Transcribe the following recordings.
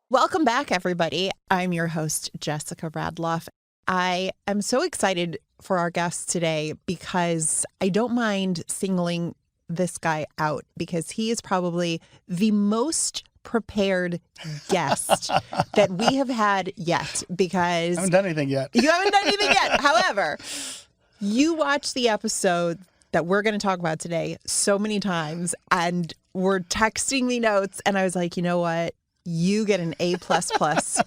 Welcome back, everybody. I'm your host, Jessica Radloff. I am so excited for our guest today because I don't mind singling this guy out because he is probably the most prepared guest that we have had yet because... I haven't done anything yet. You haven't done anything yet. However, you watched the episode that we're going to talk about today so many times and were texting me notes and I was like, you know what? You get an A++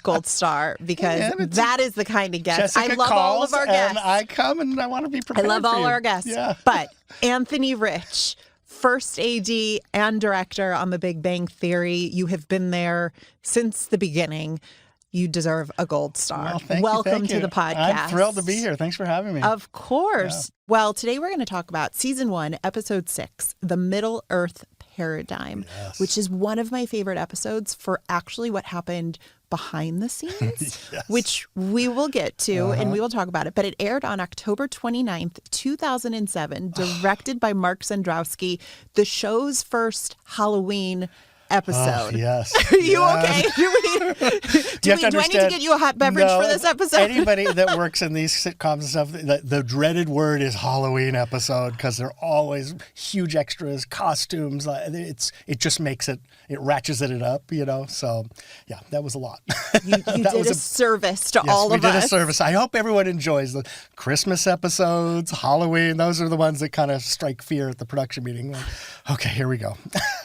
gold star because that is the kind of guest. Jessica I love all of our guests. And I come and I want to be prepared. I love all you. our guests. Yeah. But Anthony Rich, first AD and director on The Big Bang Theory. You have been there since the beginning. You deserve a gold star. Well, Welcome thank you. to the podcast. I'm thrilled to be here. Thanks for having me. Of course. Yeah. Well, today we're going to talk about Season 1, Episode 6, The Middle Earth Paradigm, which is one of my favorite episodes for actually what happened behind the scenes, which we will get to and we will talk about it. But it aired on October 29th, 2007, directed by Mark Zandrowski, the show's first Halloween episode. Yes. Are you okay? Do I need to get you a hot beverage for this episode? Anybody that works in these sitcoms and stuff, the dreaded word is Halloween episode because they're always huge extras, costumes. It just makes it ratchets it up, you know. So, yeah, that was a lot. You did a service to all of us. We did a service. I hope everyone enjoys the Christmas episodes, Halloween. Those are the ones that kind of strike fear at the production meeting. Like, okay, here we go.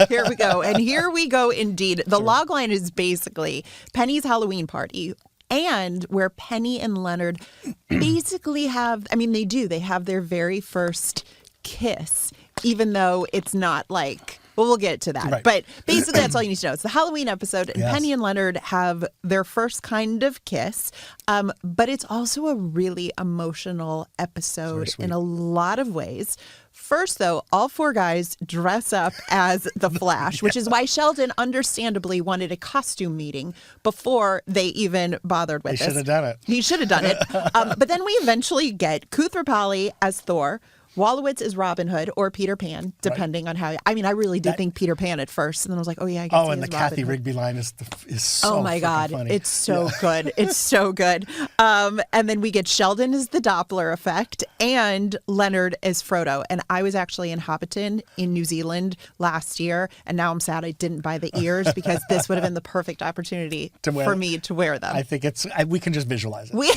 Here we go. And here we go indeed. The log line is basically Penny's Halloween party and where Penny and Leonard basically have, they have their very first kiss, even though it's not like, well, we'll get to that. Right. But basically that's all you need to know. It's the Halloween episode and Penny and Leonard have their first kind of kiss. But it's also a really emotional episode in a lot of ways. First, though, all four guys dress up as the Flash, which is why Sheldon understandably wanted a costume meeting before they even bothered with this. He should have done it. He should have done it. But then we eventually get Koothrappali as Thor. Wallowitz is Robin Hood or Peter Pan, depending on how. I really did think Peter Pan at first, and then I was like, oh yeah, I guess. Oh, and the Kathy Rigby line is so. Oh my God, funny. It's so good. It's so good. And then we get Sheldon as the Doppler effect, and Leonard as Frodo. And I was actually in Hobbiton in New Zealand last year, and now I'm sad I didn't buy the ears because this would have been the perfect opportunity for me to wear them. I think we can just visualize it. We'll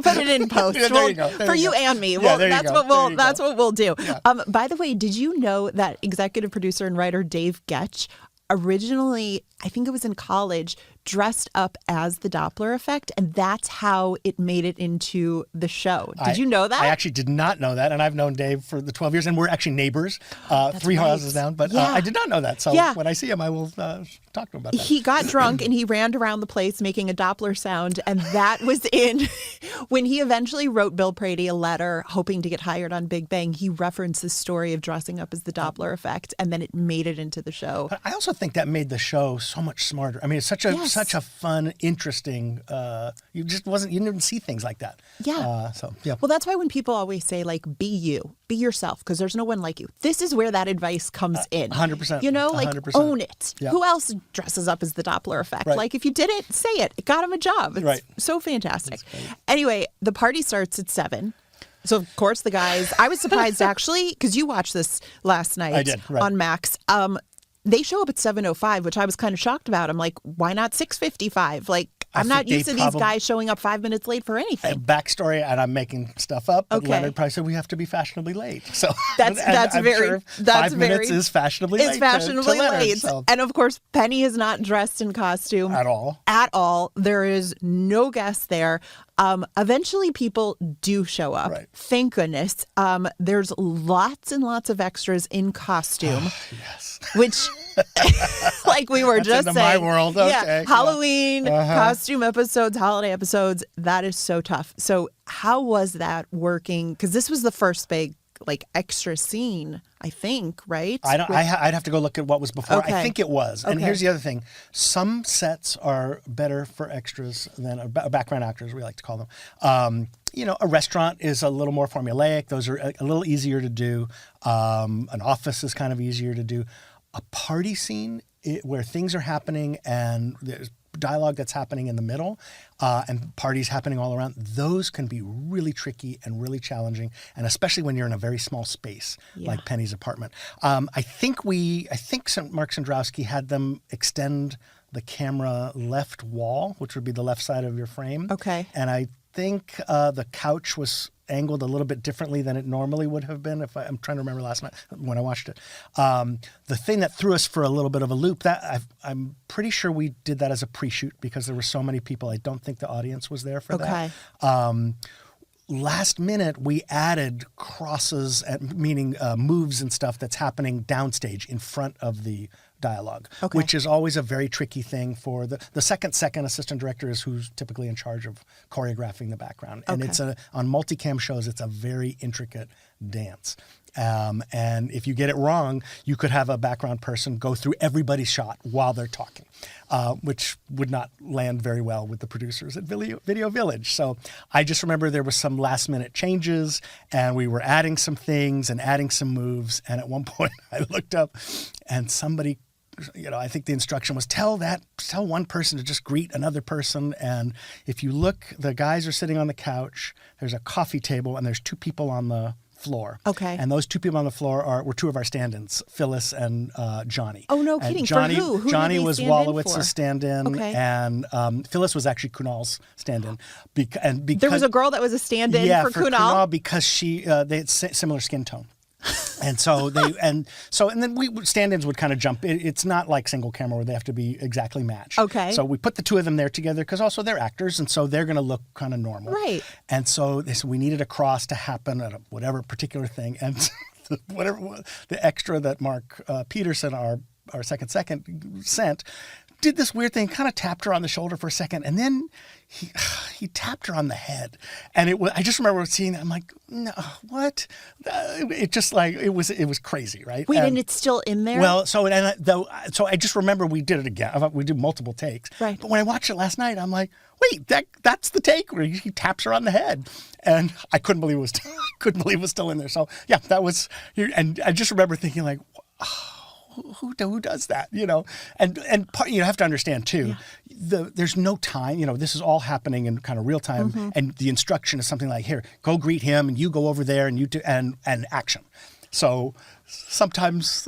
put it in post. Yeah, there you go. For you and me. Yeah, That's what we'll do. Yeah. By the way, did you know that executive producer and writer Dave Getch originally, I think it was in college, dressed up as the Doppler effect, and that's how it made it into the show. Did you know that? I actually did not know that, and I've known Dave for the 12 years, and we're actually neighbors, three houses down, but I did not know that, so when I see him, I will talk to him about that. He got drunk, and he ran around the place making a Doppler sound, and that was when he eventually wrote Bill Prady a letter hoping to get hired on Big Bang, he referenced the story of dressing up as the Doppler effect, and then it made it into the show. But I also think that made the show so much smarter. It's such a fun, interesting, you didn't see things like that. Yeah. Yeah. Well, that's why when people always say, like, be you, be yourself, because there's no one like you. This is where that advice comes in. 100%. You know, like, 100%. own it. Yeah. Who else dresses up as the Doppler effect? Right. Like, if you did it, say it. It got him a job. It's so fantastic. Anyway, the party starts at 7. So, of course, the guys, I was surprised, actually, because you watched this last night I did, on Max. They show up at 7:05, which I was kind of shocked about. I'm like, why not 6:55? Like, I'm not used to these guys showing up 5 minutes late for anything. Backstory, and I'm making stuff up, but Leonard probably said we have to be fashionably late. So that's very 5 minutes is fashionably late. It's fashionably Leonard, late. so. And of course, Penny is not dressed in costume At all. At all. There is no guest there. Eventually, people do show up. Right. Thank goodness. There's lots and lots of extras in costume. Yes. Which, like we were That's just into saying. my world. Okay. Yeah, Halloween, costume episodes, holiday episodes. That is so tough. So how was that working? Because this was the first big, like, extra scene I think, right? I'd have to go look at what was before. Okay. I think it was. And Okay. here's the other thing. Some sets are better for extras than background actors, we like to call them. A restaurant is a little more formulaic. Those are a little easier to do. An office is kind of easier to do. A party scene where things are happening and there's dialogue that's happening in the middle and parties happening all around, those can be really tricky and really challenging, and especially when you're in a very small space like Penny's apartment. I think Mark Sandrowski had them extend the camera left wall, which would be the left side of your frame. Okay. And I think the couch was angled a little bit differently than it normally would have been. I'm trying to remember last night when I watched it. The thing that threw us for a little bit of a loop, I'm pretty sure we did that as a pre-shoot because there were so many people. I don't think the audience was there for that. Last minute, we added crosses, meaning moves and stuff that's happening downstage in front of the dialogue, which is always a very tricky thing for the second assistant director is who's typically in charge of choreographing the background. And it's on multicam shows, it's a very intricate dance. And if you get it wrong, you could have a background person go through everybody's shot while they're talking, which would not land very well with the producers at Video Village. So I just remember there was some last minute changes and we were adding some things and adding some moves. And at one point I looked up and somebody, I think the instruction was tell one person to just greet another person. And if you look, the guys are sitting on the couch, there's a coffee table and there's two people on the floor. Okay. And those two people on the floor were two of our stand-ins, Phyllis and Johnny. Oh, no and kidding. Johnny, For who? Who Johnny did they was stand Wolowitz's in for? stand-in, and Phyllis was actually Kunal's stand-in. Because there was a girl that was a stand-in for Kunal? because they had similar skin tone. And so then stand-ins would kind of jump. It's not like single camera where they have to be exactly matched. Okay. So we put the two of them there together because also they're actors, and so they're going to look kind of normal. Right. And so they said we needed a cross to happen at whatever particular thing, and the extra that Mark Peterson, our second sent, did this weird thing, kind of tapped her on the shoulder for a second, and then he tapped her on the head. And I just remember seeing that. I'm like, no, what? It just it was crazy, right? Wait, and it's still in there? Well, so I just remember we did it again. We did multiple takes. Right. But when I watched it last night, I'm like, wait, that's the take where he taps her on the head. And I couldn't believe it was still in there. So yeah, that was, and I just remember thinking like, who does that, and part, you have to understand too, there's no time, this is all happening in kind of real time, and the instruction is something like, here, go greet him, and you go over there, and you do, and action. So sometimes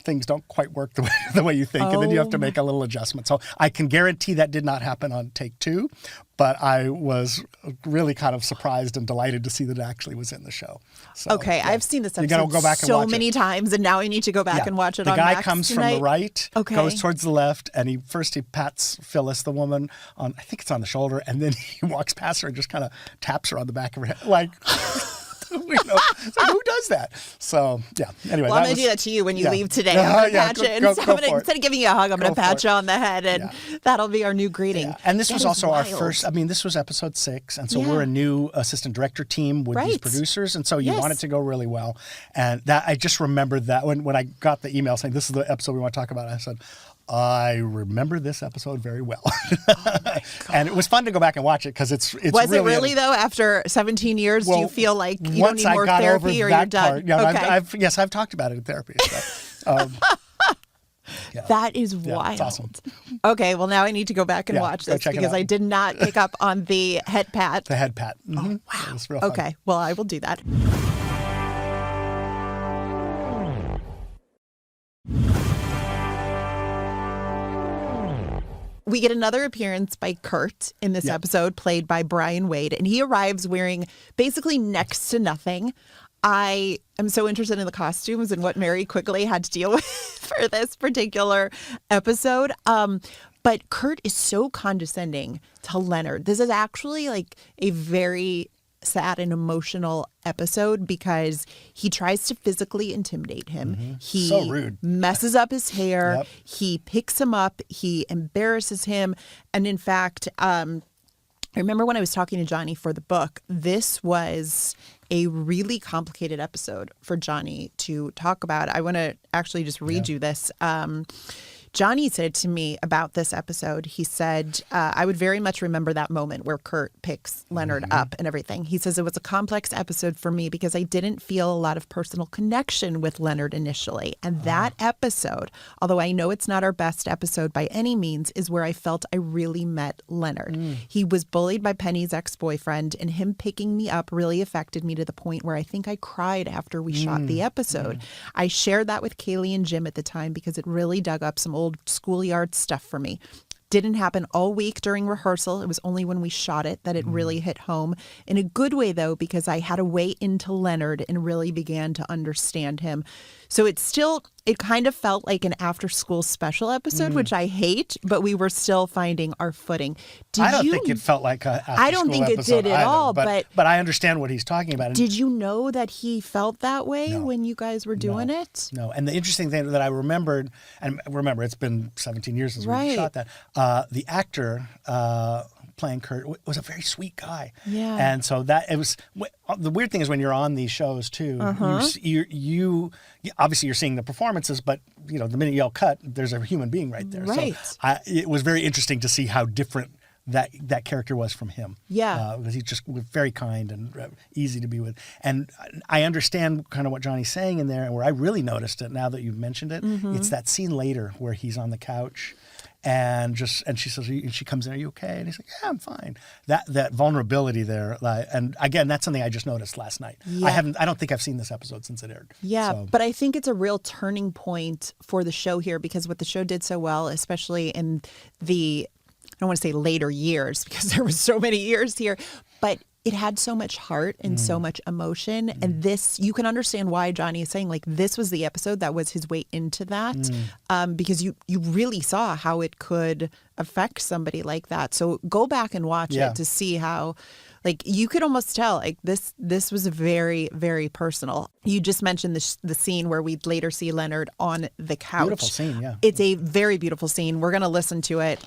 things don't quite work the way you think, and then you have to make a little adjustment. So I can guarantee that did not happen on take 2, but I was really kind of surprised and delighted to see that it actually was in the show. So, okay, I've seen this you episode gotta go back and so watch many times, and now I need to go back and watch it on The guy Max comes tonight. from the right, Okay. goes towards the left, and he pats Phyllis, the woman, on, I think it's on the shoulder, and then he walks past her and just kind of taps her on the back of her head, like... It's like, who does that? So yeah. Anyway, well, I'm going to do that to you when you leave today. I'm going to patch it. Instead of giving you a hug, I'm going to pat you on the head, and that'll be our new greeting. Yeah. And this was also our first. I mean, this was episode 6, and so we're a new assistant director team with these producers, and so you want it to go really well. And that I just remembered that when I got the email saying this is the episode we want to talk about, I said, I remember this episode very well. And it was fun to go back and watch it because it's Was it really though? After 17 years, do you feel like you don't need more therapy or you're done? Yes, I've talked about it in therapy. So, that is wild. It's awesome. Okay, well now I need to go back and watch this because I did not pick up on the head pat. The head pat. Mm-hmm. Oh, wow. It was real fun. Okay, well I will do that. We get another appearance by Kurt in this episode, played by Brian Wade, and he arrives wearing basically next to nothing. I am so interested in the costumes and what Mary Quigley had to deal with for this particular episode. But Kurt is so condescending to Leonard. This is actually like a very sad and emotional episode because he tries to physically intimidate him. Mm-hmm. He so rude. Messes up his hair. He picks him up. He embarrasses him. And in fact, I remember when I was talking to Johnny for the book, this was a really complicated episode for Johnny to talk about. I want to actually just read you this. Johnny said to me about this episode, he said, I would very much remember that moment where Kurt picks Leonard up and everything. He says it was a complex episode for me because I didn't feel a lot of personal connection with Leonard initially. And that episode, although I know it's not our best episode by any means, is where I felt I really met Leonard. He was bullied by Penny's ex-boyfriend, and him picking me up really affected me to the point where I think I cried after we shot the episode. I shared that with Kaley and Jim at the time because it really dug up some old schoolyard stuff for me. Didn't happen all week during rehearsal. It was only when we shot it that it really hit home. In a good way, though, because I had a way into Leonard and really began to understand him. So it kind of felt like an after-school special episode, which I hate, but we were still finding our footing. I don't think it felt like an after-school episode. I don't think it did at all, but I understand what he's talking about. Did you know that he felt that way when you guys were doing it? No. And the interesting thing that I remembered, and remember, it's been 17 years since we shot that, the actor playing Kurt was a very sweet guy. Yeah. And so that it was the weird thing is when you're on these shows too, you obviously you're seeing the performances, but you know the minute you yell cut, there's a human being right there. Right. So it was very interesting to see how different that character was from him. Yeah. Because he just was very kind and easy to be with. And I understand kind of what Johnny's saying in there, and where I really noticed it now that you've mentioned it, it's that scene later where he's on the couch. And she says, she comes in, are you okay? And he's like, yeah, I'm fine. That vulnerability there, and again, that's something I just noticed last night. Yeah. I don't think I've seen this episode since it aired. Yeah, so. But I think it's a real turning point for the show here because what the show did so well, especially in the, I don't want to say later years because there was so many years here, but it had so much heart and so much emotion. And this, you can understand why Johnny is saying, like, this was the episode that was his way into that because you really saw how it could affect somebody like that. So go back and watch it to see how, like, you could almost tell, like, this was very, very personal. You just mentioned the scene where we'd later see Leonard on the couch. Beautiful scene, yeah. It's a very beautiful scene. We're going to listen to it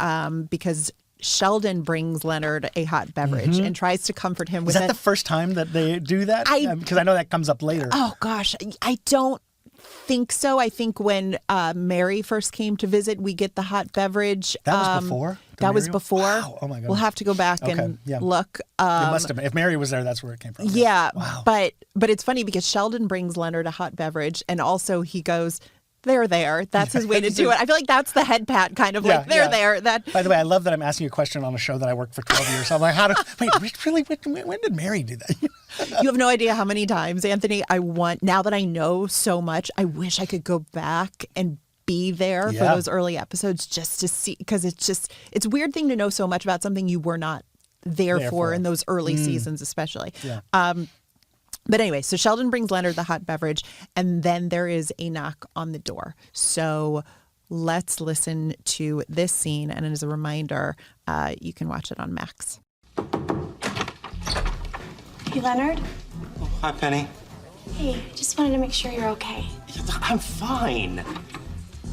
because Sheldon brings Leonard a hot beverage and tries to comfort him with it. Is that the first time that they do that? Because I know that comes up later. Oh, gosh. I don't think so. I think when Mary first came to visit, we get the hot beverage. That was before? That was before. Wow. Oh, my God. We'll have to go back and look. It must have been. If Mary was there, that's where it came from. Yeah. Wow. But it's funny because Sheldon brings Leonard a hot beverage, and also he goes, they're there. That's his way to do it. I feel like that's the head pat kind of like, they're there. That. By the way, I love that I'm asking you a question on a show that I worked for 12 years. So I'm like, when did Mary do that? You have no idea how many times, Anthony, now that I know so much, I wish I could go back and be there for those early episodes just to see, because it's a weird thing to know so much about something you were not there for in those early seasons, especially. Yeah. But anyway, so Sheldon brings Leonard the hot beverage, and then there is a knock on the door. So let's listen to this scene, and as a reminder, you can watch it on Max. Hey, Leonard. Oh, hi, Penny. Hey, just wanted to make sure you're okay. I'm fine.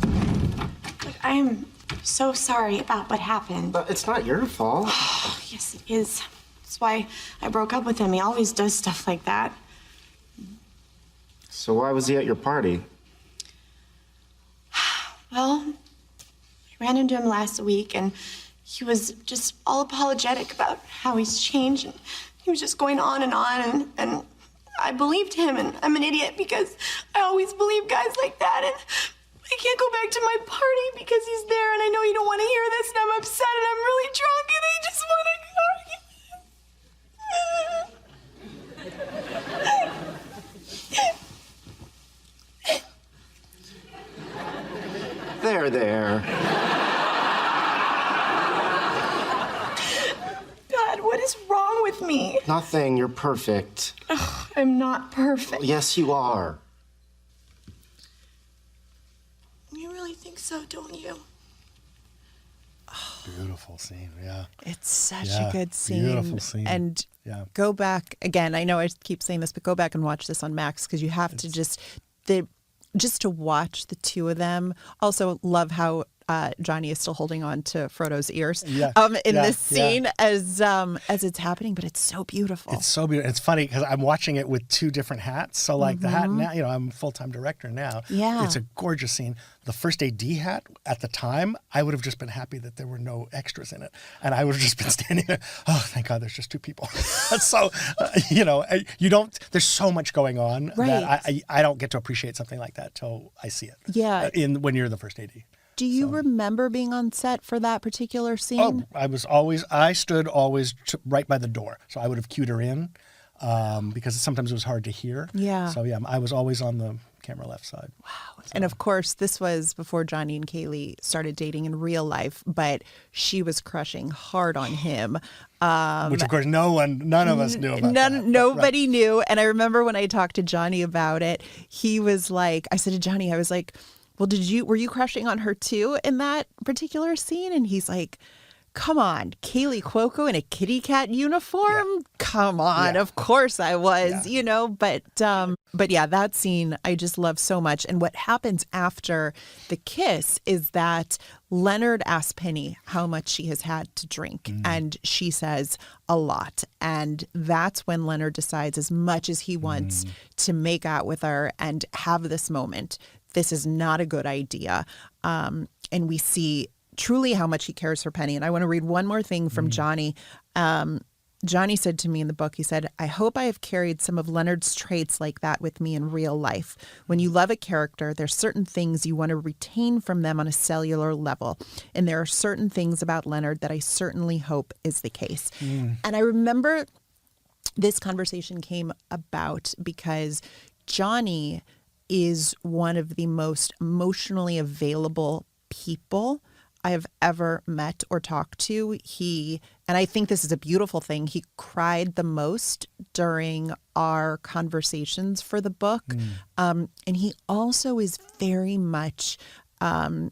Look, I am so sorry about what happened. But it's not your fault. Yes, it is. That's why I broke up with him. He always does stuff like that. So why was he at your party? Well, I ran into him last week, and he was just all apologetic about how he's changed. And he was just going on, and I believed him, and I'm an idiot because I always believe guys like that, and I can't go back to my party because he's there, and I know you don't want to hear this, and I'm upset, and I'm really drunk, and I just want to argue. There. God, what is wrong with me? Nothing. You're perfect. Ugh, I'm not perfect. Yes, you are. You really think so, don't you? Beautiful scene, yeah. It's such a good scene. Beautiful scene. And go back, again, I know I keep saying this, but go back and watch this on Max because you have to just to watch the two of them. Also love how Johnny is still holding on to Frodo's ears Yeah. in Yeah. this scene as it's happening, but it's so beautiful. It's so beautiful. It's funny because I'm watching it with two different hats. So like the hat now, I'm a full-time director now. Yeah. It's a gorgeous scene. The first AD hat at the time, I would have just been happy that there were no extras in it. And I would have just been standing there. Oh, thank God there's just two people. So, you don't, there's so much going on that I don't get to appreciate something like that till I see it. Yeah. When you're the first AD. Do you remember being on set for that particular scene? Oh, I stood always right by the door. So I would have cued her in because sometimes it was hard to hear. Yeah. So yeah, I was always on the camera left side. Wow. And of course, this was before Johnny and Kaley started dating in real life, but she was crushing hard on him. Which of course none of us knew about that. Nobody knew. And I remember when I talked to Johnny about it, he was like, I said to Johnny, I was like, well, were you crushing on her too in that particular scene? And he's like, come on, Kaley Cuoco in a kitty cat uniform? Yeah. Come on, of course I was, But yeah, that scene I just love so much. And what happens after the kiss is that Leonard asks Penny how much she has had to drink. And she says a lot. And that's when Leonard decides, as much as he wants to make out with her and have this moment, this is not a good idea. And we see truly how much he cares for Penny. And I want to read one more thing from Johnny. Johnny said to me in the book, he said, I hope I have carried some of Leonard's traits like that with me in real life. When you love a character, there's certain things you want to retain from them on a cellular level. And there are certain things about Leonard that I certainly hope is the case. And I remember this conversation came about because Johnny is one of the most emotionally available people I have ever met or talked to. And I think this is a beautiful thing, he cried the most during our conversations for the book. And he also is very much, I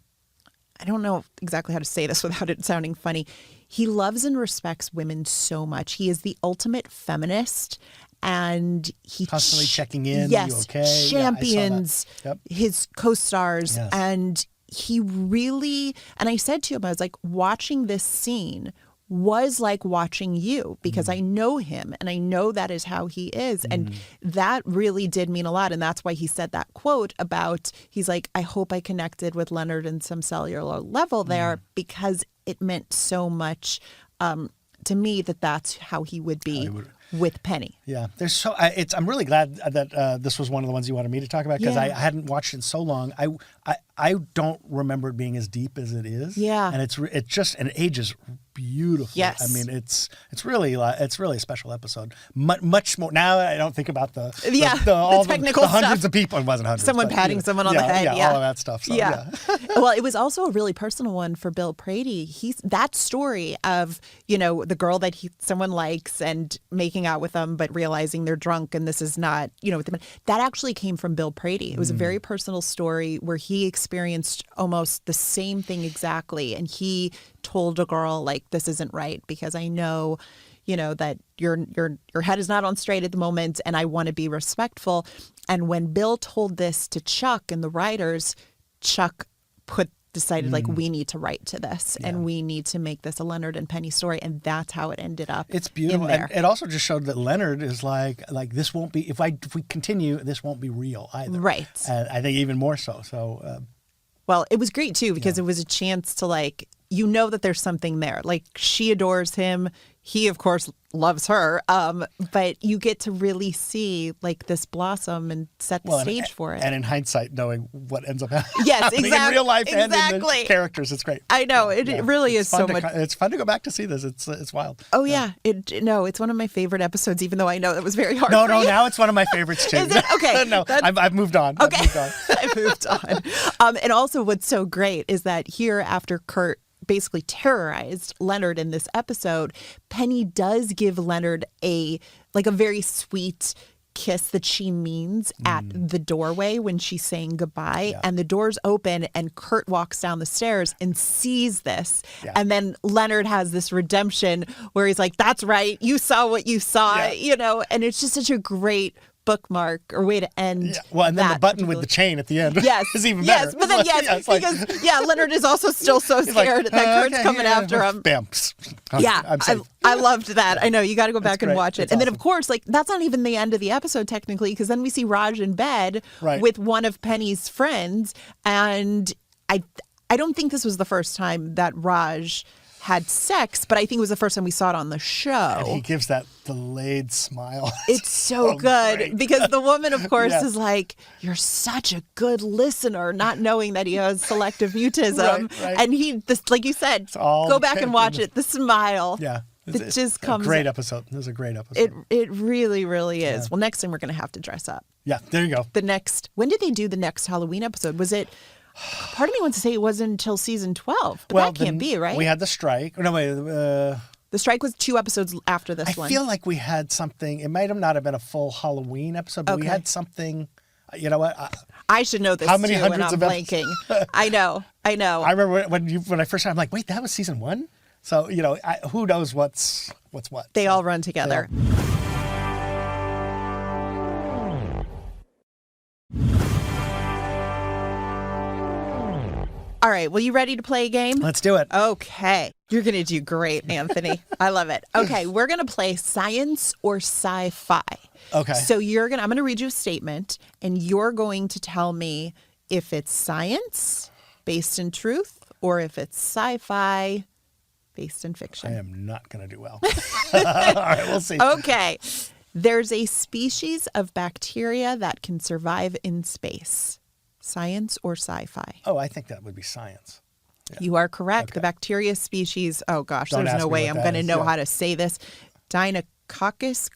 don't know exactly how to say this without it sounding funny. He loves and respects women so much. He is the ultimate feminist. And he constantly checking in. Yes, you okay? champions his co-stars. Yes. And he really, and I said to him, I was like, watching this scene was like watching you, because I know him and I know that is how he is. And that really did mean a lot. And that's why he said that quote about, he's like, I hope I connected with Leonard in some cellular level there, because it meant so much to me that that's how he would be with Penny. Yeah, I'm really glad that this was one of the ones you wanted me to talk about, because I hadn't watched it in so long. I don't remember it being as deep as it is. Yeah, and it ages beautifully. Yes, I mean it's really a special episode. Much more now. I don't think about the technical hundreds of people. It wasn't hundreds. Someone patting someone on the head. Yeah, all of that stuff. So, yeah. Well, it was also a really personal one for Bill Prady. That story of the girl that someone likes and making out with them, but realizing they're drunk and this is not that actually came from Bill Prady. It was a very personal story where he experienced almost the same thing exactly, and he told a girl, like, this isn't right because I know that your head is not on straight at the moment and I want to be respectful. And when Bill told this to Chuck and the writers, Chuck decided like, we need to write to this and we need to make this a Leonard and Penny story, and that's how it ended up. It's beautiful. And it also just showed that Leonard is like this won't be, if we continue, this won't be real either. Right. And I think even more so. So well, it was great too, because it was a chance to that there's something there. Like, she adores him. He, of course, loves her. But you get to really see this blossom and set the stage for it. And in hindsight, knowing what ends up happening. Yes, exactly. In real life and in the characters, it's great. I know it really is so much. It's fun to go back to see this. It's wild. Oh yeah, it's one of my favorite episodes. Even though I know that was very hard. No, now it's one of my favorites too. Is it? Okay. No, I've moved on. Okay, I've moved on. And also, what's so great is that here, after Kurt basically terrorized Leonard in this episode, Penny does give Leonard a very sweet kiss that she means at the doorway when she's saying goodbye. And the doors open and Kurt walks down the stairs and sees this. And then Leonard has this redemption where he's like, that's right, you saw what you saw, and it's just such a great bookmark or way to end. Yeah. Well, and then the that button with particular- the chain at the end Yes, is even better. yes, but then It's like- because Leonard is also still so he's like, scared that Kurt's okay, coming yeah, after him. Bam. Yeah, I'm safe. I loved that. I know, you got to go back and great. watch it. It's And then, awesome. of course, like that's not even the end of the episode technically, because then we see Raj in bed Right. with one of Penny's friends, and I don't think this was the first time that Raj had sex, but I think it was the first time we saw it on the show. And he gives that delayed smile. It's so good great. because the woman, of course, Yeah. is like, "You're such a good listener," not knowing that he has selective mutism. Right. And he, like you said, all go back and watch it. The smile, Yeah. that just comes. A great episode. It was a great episode. It really, really is. Well, next time we're going to have to dress up. Yeah, there you go. When did they do the next Halloween episode? Was it? Part of me wants to say it wasn't until season 12, but that can't be, right? We had the strike. No, wait. The strike was 2 episodes after this one. I feel like we had something. It might have not have been a full Halloween episode, but we Okay. had something. You know what? I should know this How many too, and hundreds I'm of blanking. I know. I remember when I first started, I'm like, wait, that was season 1? So, who knows what's what. They So, all run together. All right. Well, you ready to play a game? Let's do it. Okay. You're going to do great, Anthony. I love it. Okay. We're going to play science or sci-fi. Okay. So I'm going to read you a statement, and you're going to tell me if it's science based in truth or if it's sci-fi based in fiction. I am not going to do well. All right, we'll see. Okay. There's a species of bacteria that can survive in space. Science or sci-fi? Oh, I think that would be science. You are correct. Okay. The bacteria species, oh gosh, Don't there's ask no me way what I'm that going to is. know Yeah. how to say this. Dinococcus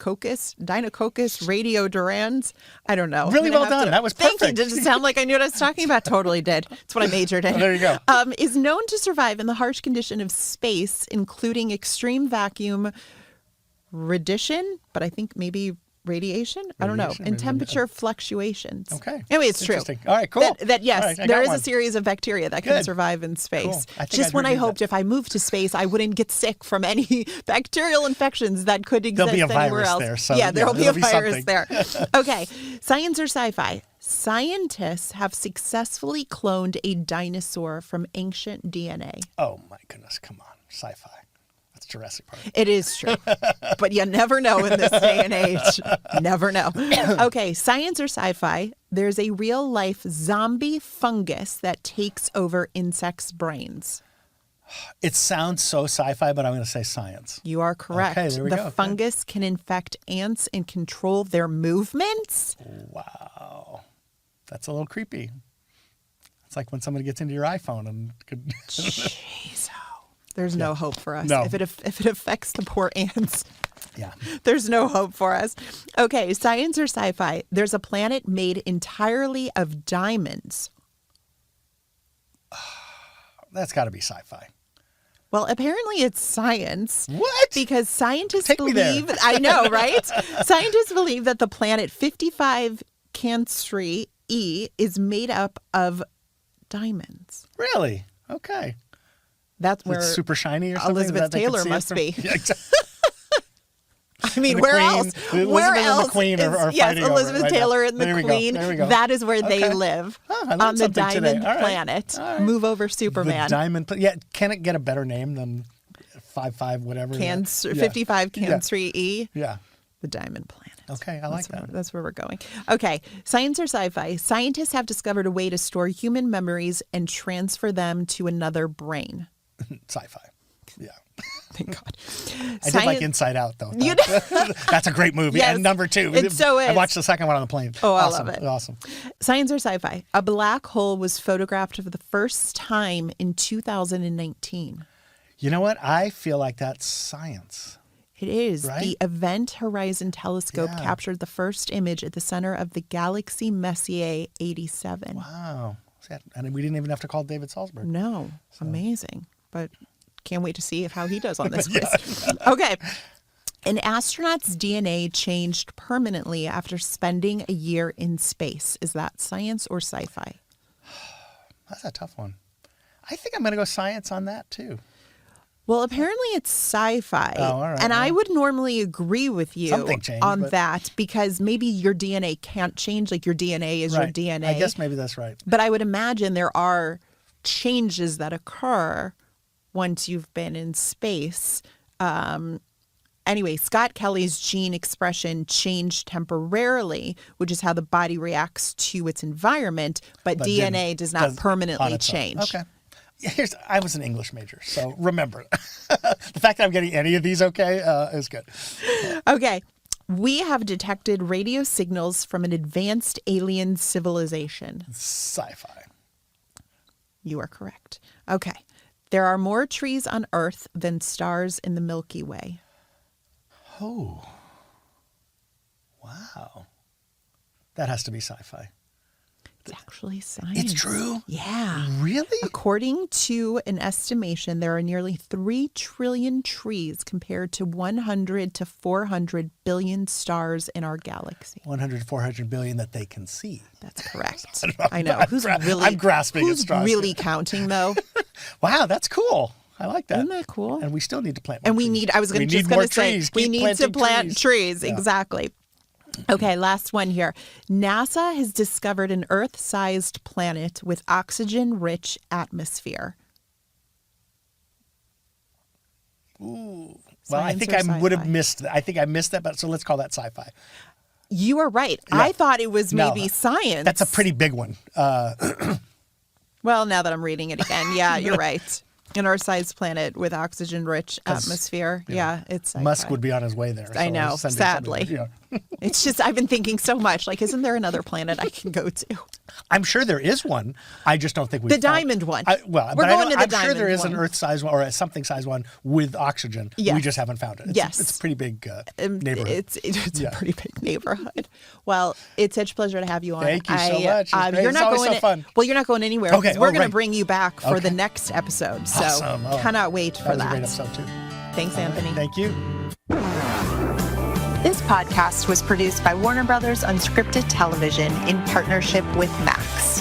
radiodurans. I don't know. Really I'm gonna well have done. That was Thank perfect. you. Did it sound like I knew what I was talking about? Totally did. It's what I majored in. There you go. Is known to survive in the harsh condition of space, including extreme vacuum radiation, but I think maybe radiation? I don't know. Radiation, And maybe, temperature fluctuations. Okay. Anyway, it's true. Interesting. All right, cool. That yes, All right, I there got is one. a series of bacteria that can Good. survive in space. Cool. I think Just I'd when I reviewed hoped that. if I moved to space, I wouldn't get sick from any bacterial infections that could exist There'll be a anywhere virus else. there, so, yeah, there will be a there'll be virus something. there. Okay, science or sci-fi? Scientists have successfully cloned a dinosaur from ancient DNA. Oh, my goodness. Come on. Sci-fi. That's Jurassic Park. It is true, but you never know in this day and age. Never know. Okay, science or sci-fi? There's a real-life zombie fungus that takes over insects' brains. It sounds so sci-fi, but I'm going to say science. You are correct. Okay, there we the go. fungus can infect ants and control their movements. Wow. That's a little creepy. It's like when somebody gets into your iPhone and could... Jeez, there's no hope for us. No. If it affects the poor ants, Yeah. there's no hope for us. Okay, science or sci-fi? There's a planet made entirely of diamonds. That's got to be sci-fi. Well, apparently it's science. What? Because scientists Take me there. believe, I know, right? Scientists believe that the planet 55 Cancri E is made up of diamonds. Really? Okay. That's Is it where super shiny or something? Elizabeth that they can Taylor see it must from? be. Yeah, exactly. I mean, The where Queen- else? Elizabeth Where and the else? Queen are yes, fighting over it Elizabeth right now. Taylor and the There we go, Queen. there we go. That is where they Okay. live Oh, I learned on the something today. diamond All right. planet. All right. Move over, The Superman. diamond... Yeah, can it get a better name than 55 whatever? Cancer, Yeah. 55 Yeah. Cancri E. Yeah. The diamond planet. Okay, I like that. That's where we're going. Okay, science or sci-fi? Scientists have discovered a way to store human memories and transfer them to another brain. Sci-fi. Yeah. Thank God. I did like Inside Out, though. You That's a great movie. Yes, And number 2. it so I is. watched the second one on the plane. Oh, I Awesome. love it. Awesome. Science or sci-fi? A black hole was photographed for the first time in 2019. You know what? I feel like that's science. It is. Right? The Event Horizon Telescope Yeah. captured the first image at the center of the Galaxy Messier 87. Wow. And we didn't even have to call David Salzberg. No, amazing. But can't wait to see how he does on this quiz. Okay. An astronaut's DNA changed permanently after spending a year in space. Is that science or sci-fi? That's a tough one. I think I'm going to go science on that, too. Well, apparently it's sci-fi. Oh, all right, and I well. would normally agree with you Something changed, on but- that because maybe your DNA can't change. Like your DNA is your DNA. I guess maybe that's right. But I would imagine there are changes that occur once you've been in space. Anyway, Scott Kelly's gene expression changed temporarily, which is how the body reacts to its environment, but DNA does not permanently change. Okay. I was an English major, so remember. The fact that I'm getting any of these okay is good. Okay. We have detected radio signals from an advanced alien civilization. Sci-fi. You are correct. Okay. There are more trees on Earth than stars in the Milky Way. Oh. Wow. That has to be sci-fi. It's actually science. It's true? Yeah. Really? According to an estimation, there are nearly 3 trillion trees compared to 100 to 400 billion stars in our galaxy. 100 to 400 billion that they can see. That's correct. I know. I'm grasping at straws. Who's really counting, though? Wow, that's cool. I like that. Isn't that cool? And we still need to plant more And we trees. need, I was We just need going more to say, trees. we Keep need to planting plant trees. Yeah. Exactly. Okay, last one here. NASA has discovered an Earth-sized planet with oxygen-rich atmosphere. Ooh. Well, I Science think or I would have sci-fi? missed that. I think I missed that, but so let's call that sci-fi. You are right. Yeah. I thought it was No, maybe science. That's a pretty big one. Well, now that I'm reading it again, yeah, you're right. An Earth-sized planet with oxygen-rich atmosphere. Yeah, it's sci-fi. Musk would be on his way there. I so know, we'll send him sadly. something, yeah. It's just, I've been thinking so much. Like, isn't there another planet I can go to? I'm sure there is one. I just don't think we The diamond one. We're going to the I'm sure diamond there is one. an Earth-sized one or a something-sized one with oxygen. Yes. We just haven't found it. Yes. It's a pretty big neighborhood. It's Yeah. a pretty big neighborhood. Well, it's such a pleasure to have you on. Thank you so much. It's great. You're It's not always going so fun. Well, you're not going anywhere. Okay. Because we're Oh, going to right. bring you back for the Okay. next episode. So Awesome. Oh. cannot wait for That was that. a great episode, too. Thanks, Anthony. Thank you. This podcast was produced by Warner Brothers Unscripted Television in partnership with Max.